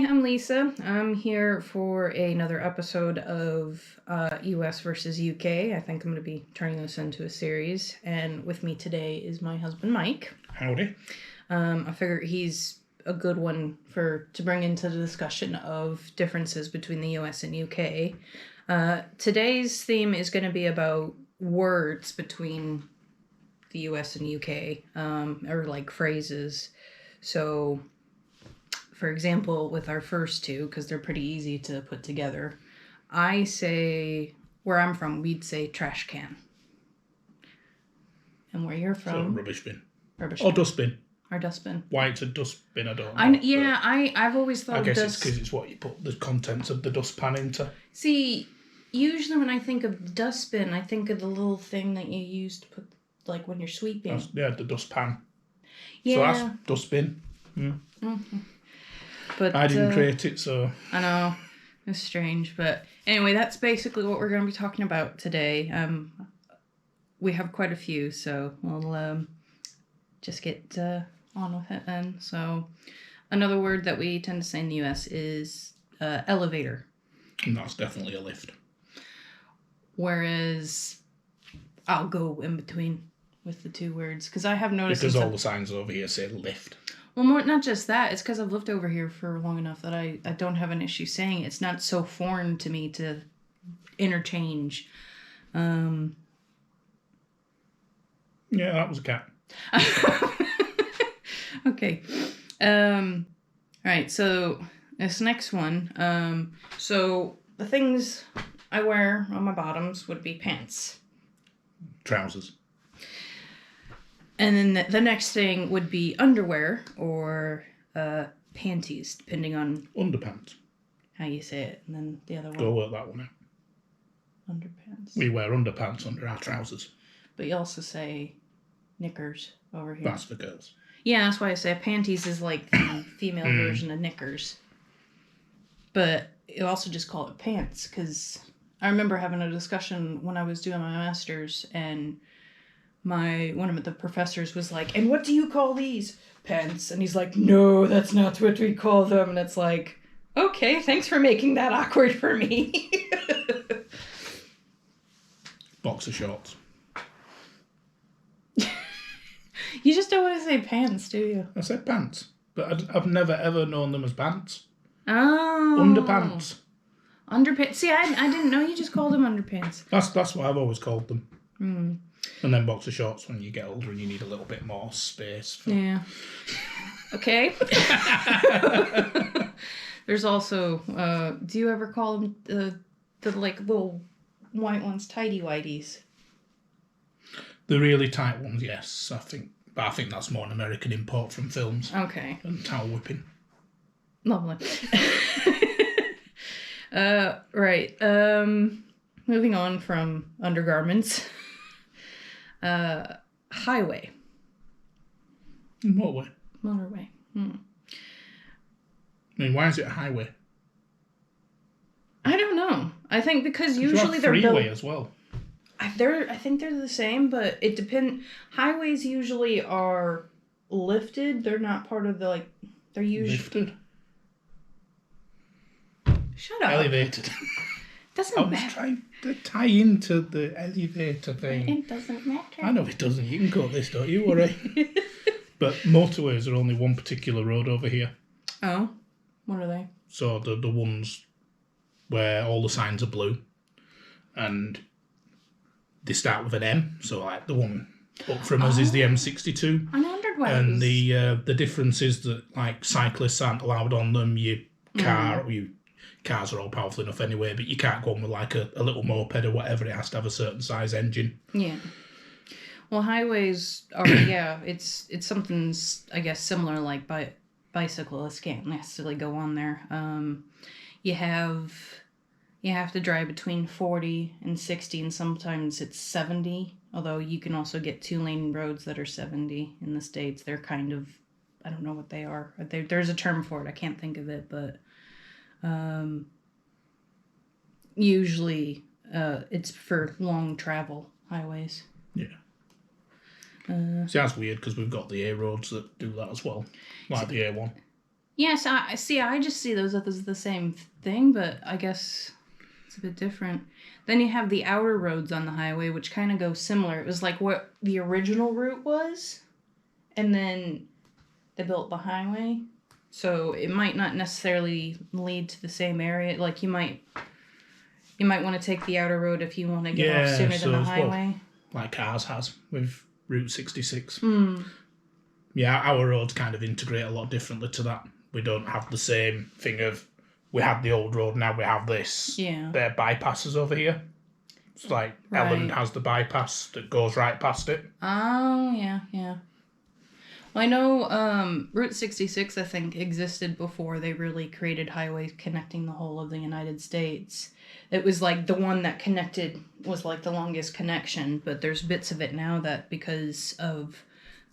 I'm Lisa. I'm here for another episode of US versus UK. I think I'm going to be turning this into a series. And with me today is my husband, Mike. Howdy. I figure he's a good one to bring into the discussion of differences between the US and UK. Today's theme is going to be about words between the US and UK, or like phrases. So, for example, with our first two, because they're pretty easy to put together, I say, where I'm from, we'd say trash can. And where you're from... So rubbish bin. Rubbish or bin. Dustbin. Or dustbin. Why it's a dustbin, I don't know. I've always thought I guess it's because it's what you put the contents of the dustpan into. See, usually when I think of dustbin, I think of the little thing that you use to put, like, when you're sweeping. The dustpan. Yeah. So that's dustbin. Mm-hmm. But I didn't create it, so... I know. It's strange. But anyway, that's basically what we're going to be talking about today. We have quite a few, so we'll just get on with it then. So another word that we tend to say in the US is elevator. And that's definitely a lift. Whereas I'll go in between with the two words, because I have noticed... Because all the signs over here say lift. Well, not just that. It's because I've lived over here for long enough that I don't have an issue saying it. It's not so foreign to me to interchange. Yeah, that was a cat. Okay. Alright, so this next one. So the things I wear on my bottoms would be pants. Trousers. And then the next thing would be underwear or panties, depending on... Underpants. How you say it. And then the other one. Go work that one out. Underpants. We wear underpants under our trousers. But you also say knickers over here. That's for girls. Yeah, that's why I say panties is like the female version of knickers. But you also just call it pants, because I remember having a discussion when I was doing my master's, and one of the professors was like, and what do you call these? Pants. And he's like, no, that's not what we call them. And it's like, okay, thanks for making that awkward for me. Boxer shorts. You just don't want to say pants, do you? I said pants, but I've never ever known them as pants. Oh. Underpants. Underpants. See, I didn't know you just called them underpants. That's what I've always called them. Hmm. And then boxer shorts when you get older and you need a little bit more space. Yeah. Okay. There's also, do you ever call them the like little white ones, tidy whities? The really tight ones, yes, I think. But I think that's more an American import from films. Okay. And towel whipping. Lovely. Right. Moving on from undergarments. Highway. In what way? Motorway. I mean, why is it a highway? I don't know. I think because usually they're freeway as well. I think they're the same, but it depends. Highways usually are lifted. They're not part of the, like, they're usually... Lifted? Shut up. Elevated. Doesn't matter. I was trying to tie into the elevator thing. It doesn't matter. I know it doesn't. You can cut this, don't you worry. But motorways are only one particular road over here. Oh? What are they? So the ones where all the signs are blue. And they start with an M. So like the one up from us is the M62. I wondered why. And the difference is that like cyclists aren't allowed on them. Cars are all powerful enough anyway, but you can't go on with like a little moped or whatever. It has to have a certain size engine. Yeah. Well, highways are, it's something, I guess, similar, like bicyclists can't necessarily go on there. You have to drive between 40 and 60, and sometimes it's 70, although you can also get 2-lane roads that are 70 in the States. They're kind of, I don't know what they are. There's a term for it. I can't think of it, but usually it's for long travel highways. Yeah. See, that's weird because we've got the A roads that do that as well, like the A1. Yes, I see. I just see those as the same thing, but I guess it's a bit different. Then you have the outer roads on the highway, which kind of go similar. It was like what the original route was, and then they built the highway. So it might not necessarily lead to the same area. Like you might want to take the outer road if you want to get off sooner than the highway. Like ours has with Route 66. Mm. Yeah, our roads kind of integrate a lot differently to that. We don't have the same thing of, we had the old road, now we have this. Yeah. They're bypasses over here. It's like Elland has the bypass that goes right past it. Oh, yeah. Well, I know Route 66, I think, existed before they really created highways connecting the whole of the United States. It was like the one that connected was like the longest connection, but there's bits of it now that because of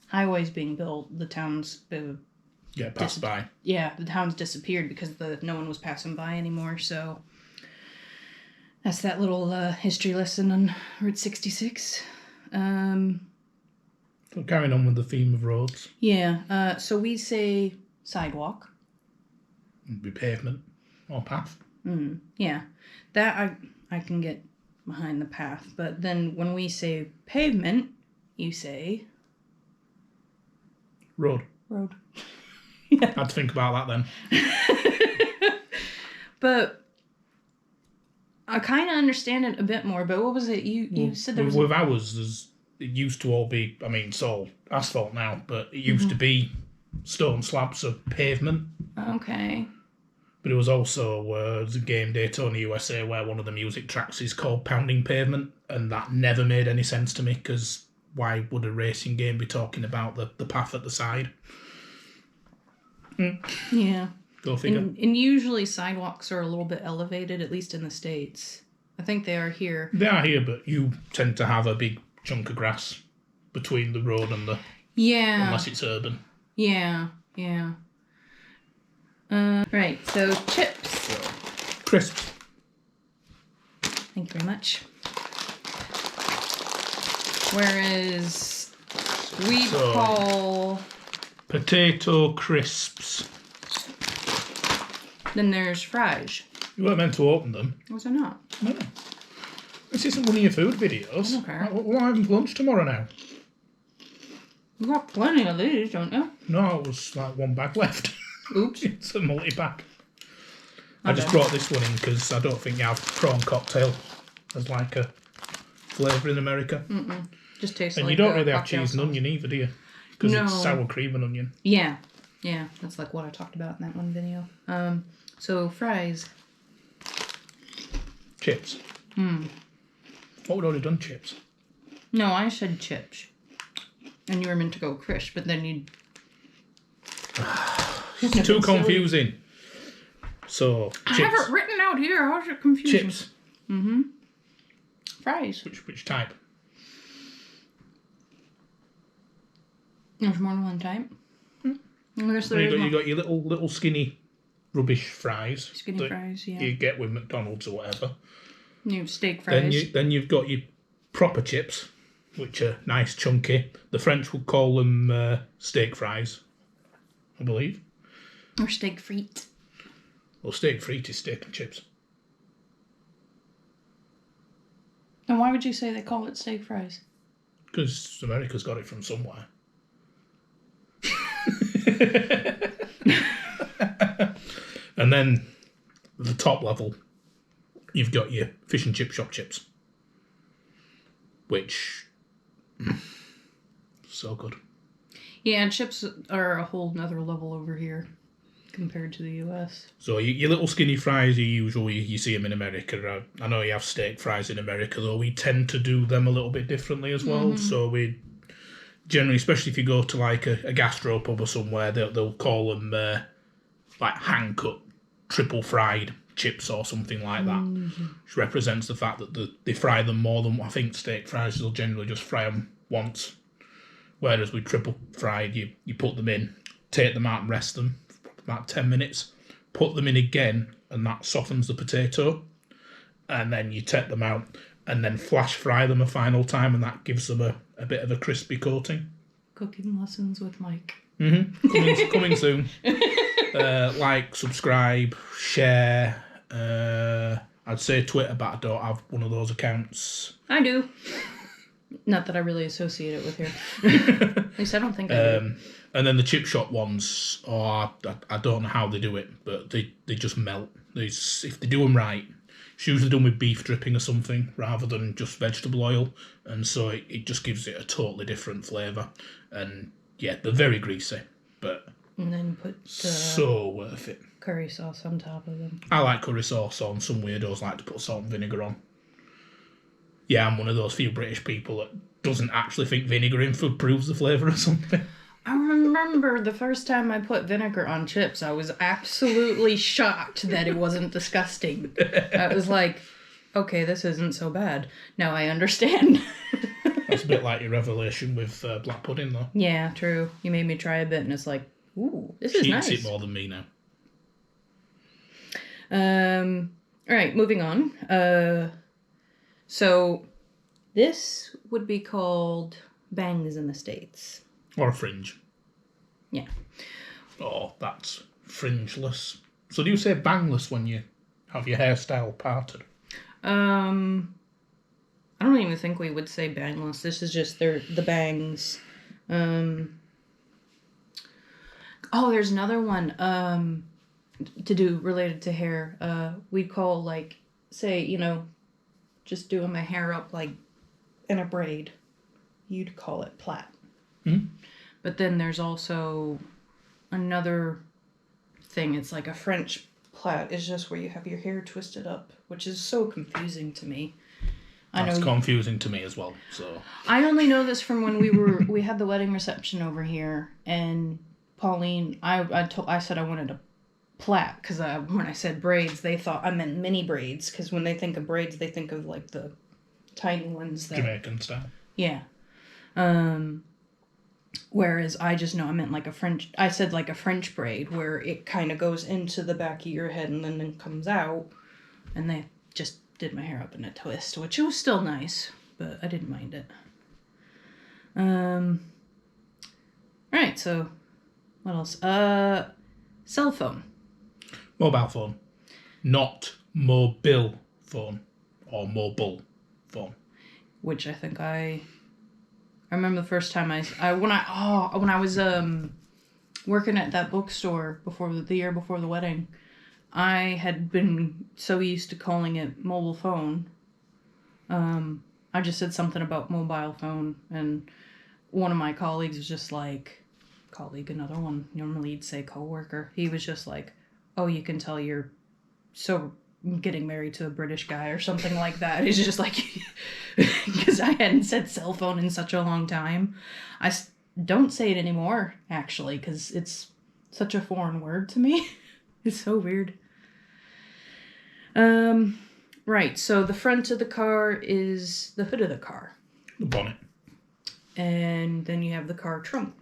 highways being built, the towns... passed by. Yeah, the towns disappeared because no one was passing by anymore, so... That's that little history lesson on Route 66. So carrying on with the theme of roads. Yeah, so we say sidewalk. It'd be pavement or path. Yeah, that I can get behind the path. But then when we say pavement, you say... Road. Yeah. I had to think about that then. But I kind of understand it a bit more. But what was it? You said there was... With ours, it used to all be, I mean, it's all asphalt now, but it used to be stone slabs of pavement. Okay. But it was also there's a game, Daytona USA, where one of the music tracks is called Pounding Pavement, and that never made any sense to me, because why would a racing game be talking about the path at the side? Yeah. Go figure. And usually sidewalks are a little bit elevated, at least in the States. I think they are here. They are here, but you tend to have a big chunk of grass between the road and the... Yeah. Unless it's urban. Yeah. Right, so chips. Crisps. Thank you very much. Whereas we call... Potato crisps. Then there's fries. You weren't meant to open them. Was I not? No. This isn't one of your food videos. Okay. What am I having for lunch tomorrow now? You got plenty of these, don't you? No, it was like one bag left. Oops. It's a multi-pack. I just brought this one in because I don't think you have prawn cocktail as like a flavour in America. Just tastes and like... you don't really have cocktail cheese sauce. and onion either, do you? Because it's sour cream and onion. Yeah, that's like what I talked about in that one video. So fries. Chips. What would already done chips? No, I said chips. And you were meant to go crisp, but then you'd... It's too confusing. So, chips. I have it written out here. How's it confusing? Chips. Fries. Which type? There's more than one type. So you got your little skinny rubbish fries. Skinny fries, yeah. You get with McDonald's or whatever. You have steak fries. Then you've got your proper chips, which are nice, chunky. The French would call them steak fries, I believe. Or steak frites. Well, steak frite is steak and chips. And why would you say they call it steak fries? Because America's got it from somewhere. And then the top level, you've got your fish and chip shop chips, which so good. Yeah, and chips are a whole nother level over here compared to the US. So your little skinny fries, you see them in America. I know you have steak fries in America, though we tend to do them a little bit differently as well. So we generally, especially if you go to like a gastro pub or somewhere, they'll call them like hand cut, triple fried chips or something like that, which represents the fact that they fry them more than, I think steak fries will generally just fry them once, whereas with triple fried, you put them in, take them out and rest them for about 10 minutes, put them in again, and that softens the potato, and then you take them out and then flash fry them a final time, and that gives them a bit of a crispy coating. Cooking lessons with Mike. Coming soon. Like, subscribe, share. I'd say Twitter, but I don't have one of those accounts. I do. Not that I really associate it with here. At least I don't think I do. And then the chip shop ones, I don't know how they do it, but they just melt. If they do them right, it's usually done with beef dripping or something rather than just vegetable oil, and so it just gives it a totally different flavour. And yeah, they're very greasy, but And then put so worth it. curry sauce on top of them. I like curry sauce on. Some weirdos like to put salt and vinegar on. Yeah, I'm one of those few British people that doesn't actually think vinegar in food proves the flavour or something. I remember the first time I put vinegar on chips, I was absolutely shocked that it wasn't disgusting. I was like, okay, this isn't so bad. Now I understand. That's a bit like your revelation with black pudding, though. Yeah, true. You made me try a bit, and it's like, ooh, this is She nice. eats it more than me now. All right, moving on. So this would be called bangs in the States. Or a fringe. Yeah. Oh, that's fringeless. So do you say bangless when you have your hairstyle parted? I don't even think we would say bangless. This is just the bangs. Oh, there's another one to do related to hair. We'd call, like, say, just doing my hair up like in a braid. You'd call it plait. Hmm? But then there's also another thing. It's like a French plait. It's just where you have your hair twisted up, which is so confusing to me. That's confusing to me as well. So I only know this from when we had the wedding reception over here, and Pauline, I said I wanted a plait because when I said braids, they thought I meant mini braids, because when they think of braids, they think of like the tiny ones that Jamaican style. Yeah. Whereas I just know I meant like I said like a French braid where it kind of goes into the back of your head and then comes out, and they just did my hair up in a twist, which was still nice, but I didn't mind it. Alright, so what else? Cell phone. Mobile phone. Not mobile phone. Or mobile phone. Which I think I remember the first time when I was working at that bookstore the year before the wedding, I had been so used to calling it mobile phone. I just said something about mobile phone, and one of my colleagues was just like, another one, normally you'd say coworker, he was just like, oh, you can tell you're so getting married to a British guy or something like that. It's just like, because I hadn't said cell phone in such a long time. I don't say it anymore, actually, because it's such a foreign word to me. It's so weird. Right, so the front of the car is the hood of the car. The bonnet. And then you have the car trunk.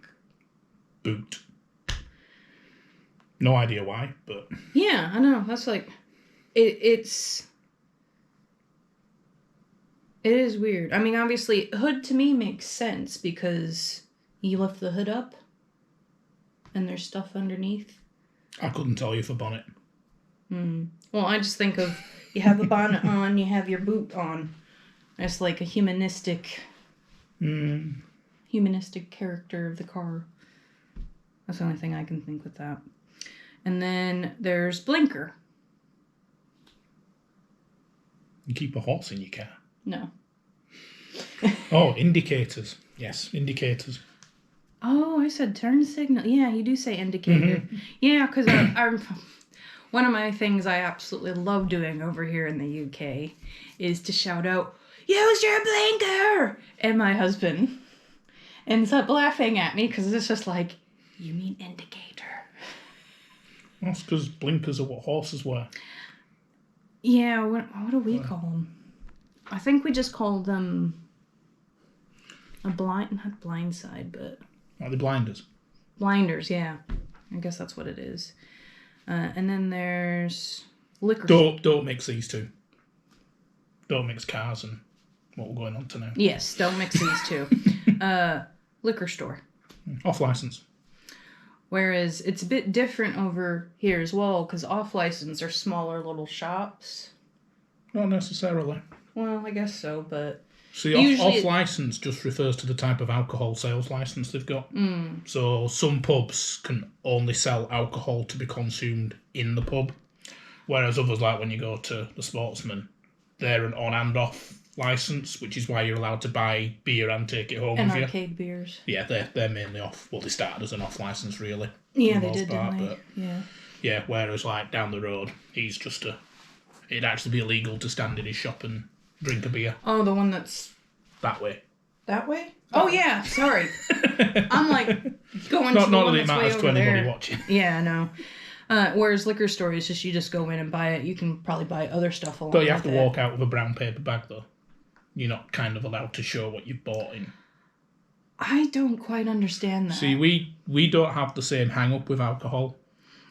Boot. No idea why, but... Yeah, I know. That's like... It is weird. I mean, obviously, hood to me makes sense because you lift the hood up and there's stuff underneath. I couldn't tell you for bonnet. Well, I just think of, you have a bonnet on, you have your boot on. It's like a humanistic character of the car. That's the only thing I can think with that. And then there's blinker. You keep a horse in your car? No. Oh, indicators. Yes, indicators. Oh, I said turn signal. Yeah, you do say indicator. Mm-hmm. Yeah, because I one of my things I absolutely love doing over here in the UK is to shout out, use your blinker! And my husband ends up laughing at me because it's just like, you mean indicator. That's because blinkers are what horses wear. Yeah, what do we call them? I think we just call them not blind side, but... Are they blinders? Blinders, yeah. I guess that's what it is. And then there's liquor. Don't mix these two. Don't mix cars and what we're going on to now. Yes, don't mix these two. Liquor store. Off license. Whereas it's a bit different over here as well, because off-license are smaller little shops. Not necessarily. Well, I guess so, but... See, off-license just refers to the type of alcohol sales license they've got. So some pubs can only sell alcohol to be consumed in the pub, whereas others, like when you go to the Sportsman, they're an on and off license, which is why you're allowed to buy beer and take it home and with you. arcade beers. Yeah, they're mainly off. Well, they started as an off license, really. Yeah, they did, didn't they? But Yeah. yeah, whereas like down the road, he's just it'd actually be illegal to stand in his shop and drink a beer. Oh, the one that's that way. That way? Oh yeah, sorry. I'm like going not to the not one that it that's way matters to over anybody there. watching. Yeah, no. Whereas liquor store is just you just go in and buy it. You can probably buy other stuff along. But you have to with walk out with a brown paper bag though. You're not kind of allowed to show what you've bought in. I don't quite understand that. See, we don't have the same hang up with alcohol.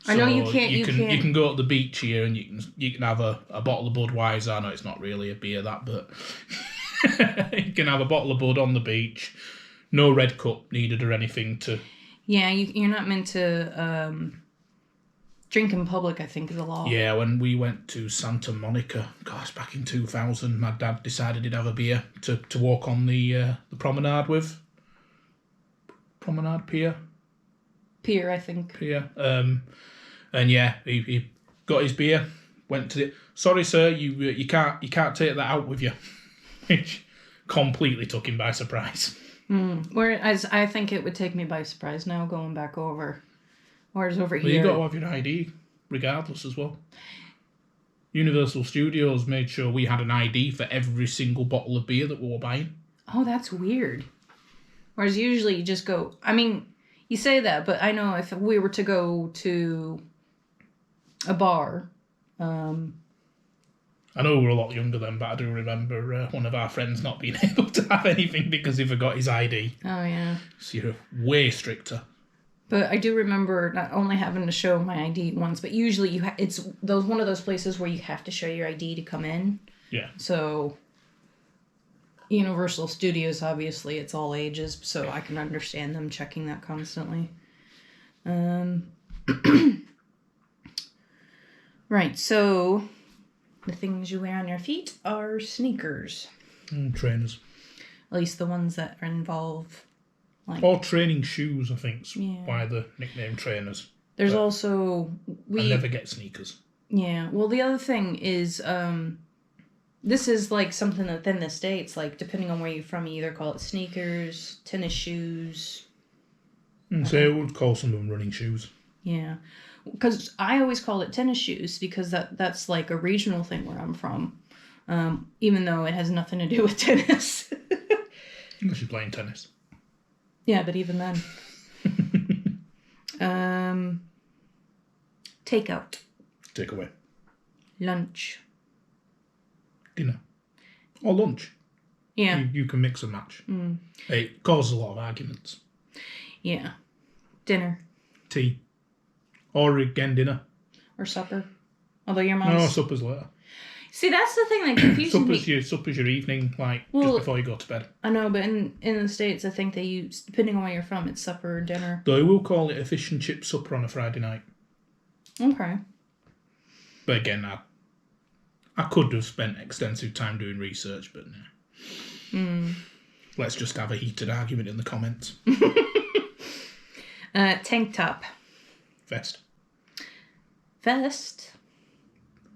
So I know you can't. You can go to the beach here and you can have a bottle of Budweiser. I know it's not really a beer that, but you can have a bottle of Bud on the beach. No red cup needed or anything to. Yeah, you're not meant to drink in public. I think is a law. Yeah, when we went to Santa Monica, gosh, back in 2000, my dad decided he'd have a beer to walk on the promenade with. Promenade Pier. Pier, I think. Pier. And yeah, he got his beer, went to the. Sorry, sir, you can't take that out with you, which completely took him by surprise. Whereas I think it would take me by surprise now going back over. Whereas over Well, here, you got to have your ID regardless as well. Universal Studios made sure we had an ID for every single bottle of beer that we were buying. Oh, that's weird. Whereas usually you just go. I mean, you say that, but I know if we were to go to a bar. I know we were a lot younger then, but I do remember one of our friends not being able to have anything because he forgot his ID. Oh, yeah. So you're way stricter. But I do remember not only having to show my ID once, but usually it's one of those places where you have to show your ID to come in. Yeah. So Universal Studios, obviously, it's all ages, so I can understand them checking that constantly. Right, so the things you wear on your feet are sneakers. Trainers. At least the ones that involve... Or training shoes, I think's Yeah. why the nickname trainers. There's also... I never get sneakers. Yeah, well, the other thing is... this is like something that in the States, like depending on where you're from, you either call it sneakers, tennis shoes. So I would call some of them running shoes. Yeah, because I always call it tennis shoes because that's like a regional thing where I'm from, even though it has nothing to do with tennis. Unless you're playing tennis. Yeah, but even then. Takeout. Takeaway. Lunch. Dinner. Or lunch. Yeah. You can mix and match. It causes a lot of arguments. Yeah. Dinner. Tea. Or again, dinner. Or supper. Although your mom's... No, supper's later. See, that's the thing that confuses me. Supper's your evening, just before you go to bed. I know, but in the States, I think they use, depending on where you're from, it's supper or dinner. Though I will call it a fish and chip supper on a Friday night. Okay. But again, I could have spent extensive time doing research, but no. Let's just have a heated argument in the comments. Tank top. Vest. Vest.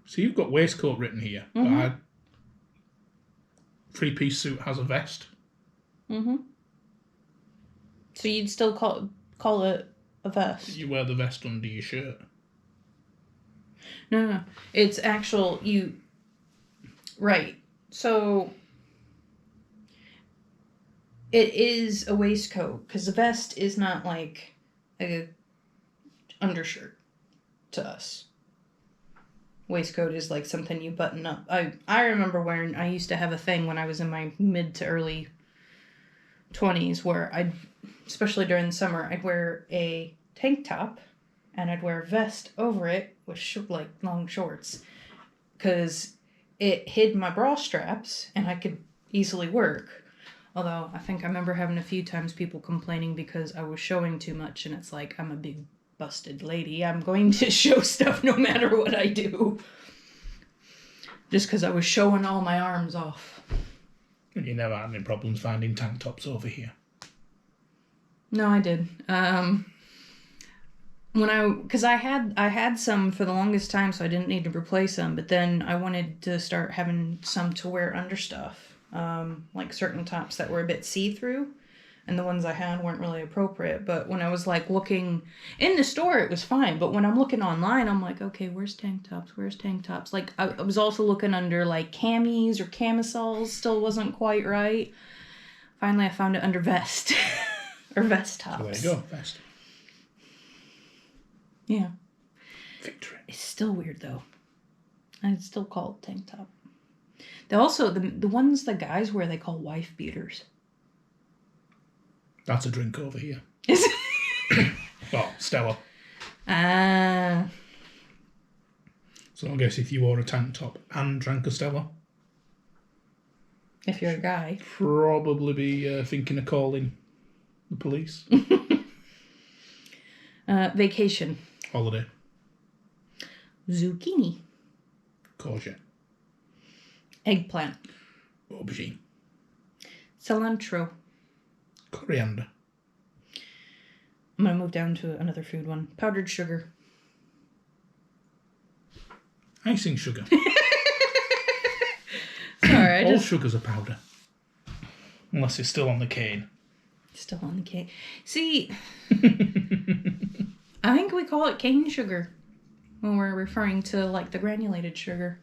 So you've got waistcoat written here. But three-piece suit has a vest. So you'd still call it a vest? You wear the vest under your shirt. No. It's actual, right. So it is a waistcoat because the vest is not like a undershirt to us. Waistcoat is like something you button up. I remember I used to have a thing when I was in my mid to early 20s where especially during the summer, I'd wear a tank top and I'd wear a vest over it with like long shorts because it hid my bra straps and I could easily work. Although I think I remember having a few times people complaining because I was showing too much, and it's like, I'm a big busted lady. I'm going to show stuff no matter what I do. Just because I was showing all my arms off. You never had any problems finding tank tops over here? No, I did. Because I had some for the longest time, so I didn't need to replace them. But then I wanted to start having some to wear under stuff, like certain tops that were a bit see-through, and the ones I had weren't really appropriate. But when I was like looking in the store, it was fine. But when I'm looking online, I'm like, okay, where's tank tops? Where's tank tops? Like I was also looking under like camis or camisoles, still wasn't quite right. Finally, I found it under vest or vest tops. So there you go, vest. Yeah. Victory. It's still weird though. I'd still call it tank top. They also the ones the guys wear they call wife beaters. That's a drink over here. Is it? Well, Stella. So I guess if you wore a tank top and drank a Stella, if you're a guy, probably be thinking of calling the police. Vacation. Holiday. Zucchini. Courgette. Eggplant. Aubergine. Cilantro. Coriander. I'm going to move down to another food one. Powdered sugar. Icing sugar. Sorry, All sugars are powder. Unless it's still on the cane. Still on the cane. See, I think we call it cane sugar when we're referring to like the granulated sugar.